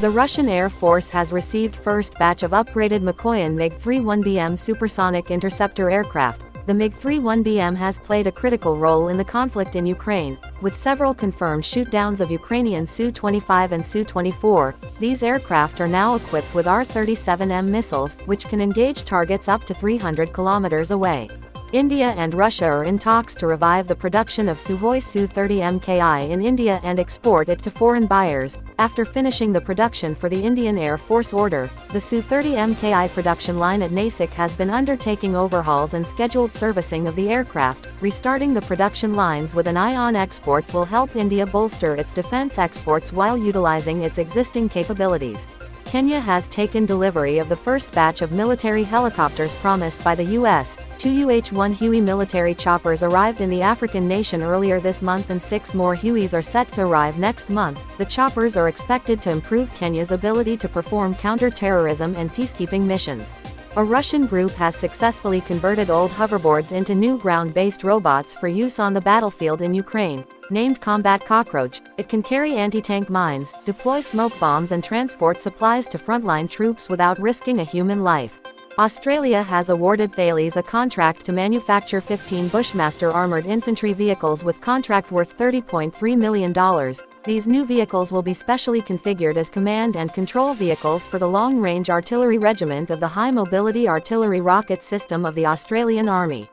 The Russian Air Force has received first batch of upgraded Mikoyan Mig31BM supersonic interceptor aircraft. The Mig31BM has played a critical role in the conflict in Ukraine, with several confirmed shootdowns of Ukrainian Su-25 and Su-24. These aircraft are now equipped with R-37M missiles, which can engage targets up to 300 kilometers away. India and Russia are in talks to revive the production of Sukhoi su30 Mki in India and export it to foreign buyers. After finishing the production for the Indian Air Force order, the Su30 Mki production line at Nasik has been undertaking overhauls and scheduled servicing of the aircraft. Restarting the production lines with an eye on exports will help India bolster its defense exports while utilizing its existing capabilities. Kenya has taken delivery of the first batch of military helicopters promised by the U.S. Two UH-1 Huey military choppers arrived in the African nation earlier this month and 6 more Hueys are set to arrive next month. The choppers are expected to improve Kenya's ability to perform counter-terrorism and peacekeeping missions. A Russian group has successfully converted old hoverboards into new ground-based robots for use on the battlefield in Ukraine. Named Combat Cockroach, it can carry anti-tank mines, deploy smoke bombs and transport supplies to frontline troops without risking a human life. Australia has awarded Thales a contract to manufacture 15 Bushmaster armoured infantry vehicles with contract worth $30.3 million. These new vehicles will be specially configured as command and control vehicles for the Long-Range Artillery Regiment of the High Mobility Artillery Rocket System of the Australian Army.